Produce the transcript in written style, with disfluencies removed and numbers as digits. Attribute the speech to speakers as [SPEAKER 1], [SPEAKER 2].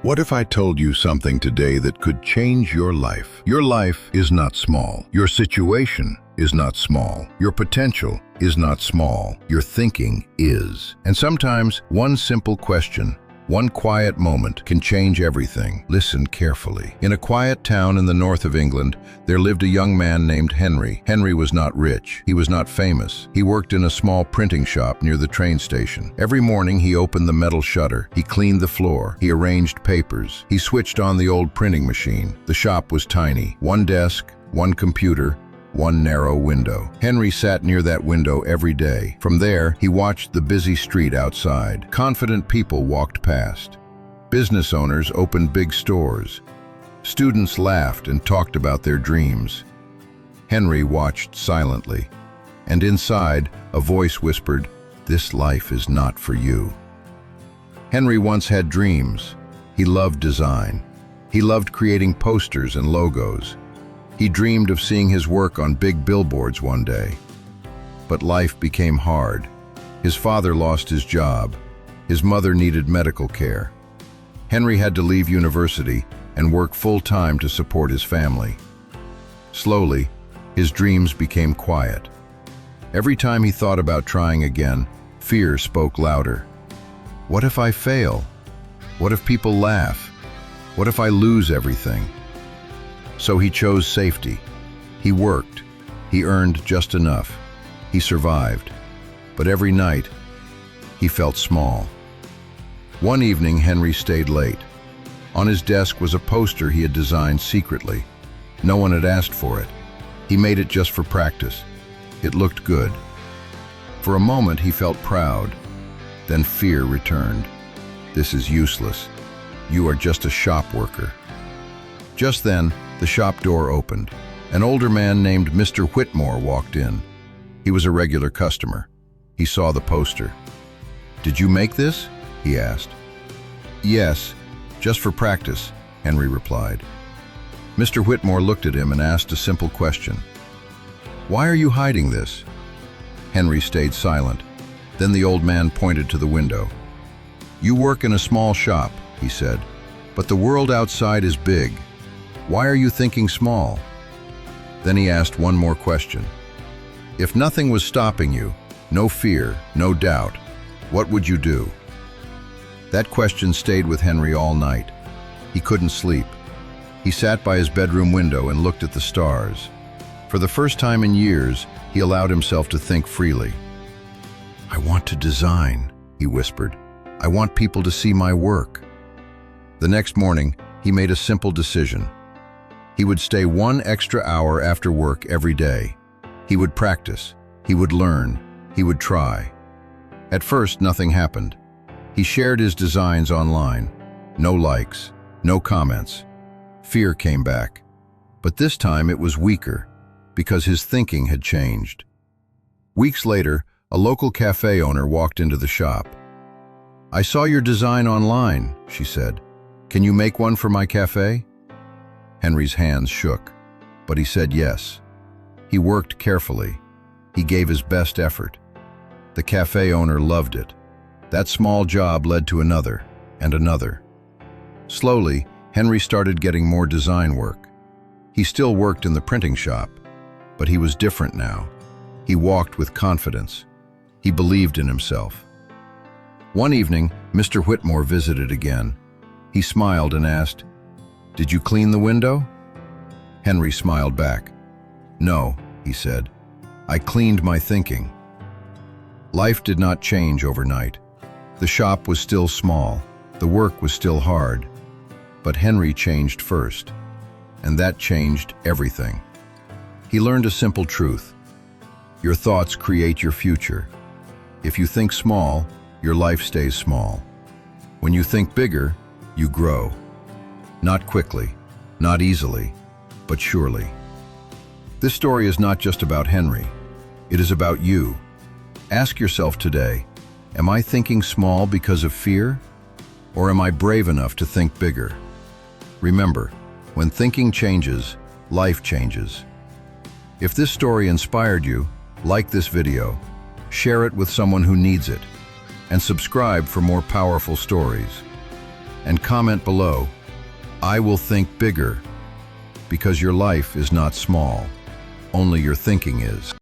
[SPEAKER 1] What if I told you something today that could change your life? Your life is not small. Your situation is not small. Your potential is not small. Your thinking is. And sometimes one simple question, one quiet moment can change everything. Listen carefully. In a quiet town in the north of England, there lived a young man named Henry. Henry was not rich. He was not famous. He worked in a small printing shop near the train station. Every morning he opened the metal shutter. He cleaned the floor. He arranged papers. He switched on the old printing machine. The shop was tiny. One desk, one computer, one narrow window. Henry sat near that window every day. From there, he watched the busy street outside. Confident people walked past. Business owners opened big stores. Students laughed and talked about their dreams. Henry watched silently, and inside, a voice whispered, "This life is not for you." Henry once had dreams. He loved design. He loved creating posters and logos. He dreamed of seeing his work on big billboards one day. But life became hard. His father lost his job. His mother needed medical care. Henry had to leave university and work full-time to support his family. Slowly, his dreams became quiet. Every time he thought about trying again, fear spoke louder. What if I fail? What if people laugh? What if I lose everything? So he chose safety. He worked. He earned just enough. He survived. But every night, he felt small. One evening, Henry stayed late. On his desk was a poster he had designed secretly. No one had asked for it. He made it just for practice. It looked good. For a moment, he felt proud. Then fear returned. This is useless. You are just a shop worker. Just then, the shop door opened. An older man named Mr. Whitmore walked in. He was a regular customer. He saw the poster. "Did you make this?" he asked. "Yes, just for practice," Henry replied. Mr. Whitmore looked at him and asked a simple question. "Why are you hiding this?" Henry stayed silent. Then the old man pointed to the window. "You work in a small shop," he said, "but the world outside is big. Why are you thinking small?" Then he asked one more question. "If nothing was stopping you, no fear, no doubt, what would you do?" That question stayed with Henry all night. He couldn't sleep. He sat by his bedroom window and looked at the stars. For the first time in years, he allowed himself to think freely. "I want to design," he whispered. "I want people to see my work." The next morning, he made a simple decision. He would stay 1 extra hour after work every day. He would practice. He would learn. He would try. At first, nothing happened. He shared his designs online. No likes, no comments. Fear came back. But this time it was weaker, because his thinking had changed. Weeks later, a local cafe owner walked into the shop. "I saw your design online," she said. "Can you make one for my cafe?" Henry's hands shook, but he said yes. He worked carefully. He gave his best effort. The cafe owner loved it. That small job led to another and another. Slowly, Henry started getting more design work. He still worked in the printing shop, but he was different now. He walked with confidence. He believed in himself. One evening, Mr. Whitmore visited again. He smiled and asked, "Did you clean the window?" Henry smiled back. "No," he said. "I cleaned my thinking." Life did not change overnight. The shop was still small. The work was still hard. But Henry changed first, and that changed everything. He learned a simple truth. Your thoughts create your future. If you think small, your life stays small. When you think bigger, you grow. Not quickly, not easily, but surely. This story is not just about Henry. It is about you. Ask yourself today, am I thinking small because of fear? Or am I brave enough to think bigger? Remember, when thinking changes, life changes. If this story inspired you, like this video, share it with someone who needs it, and subscribe for more powerful stories. and comment below, "I will think bigger," because your life is not small, only your thinking is.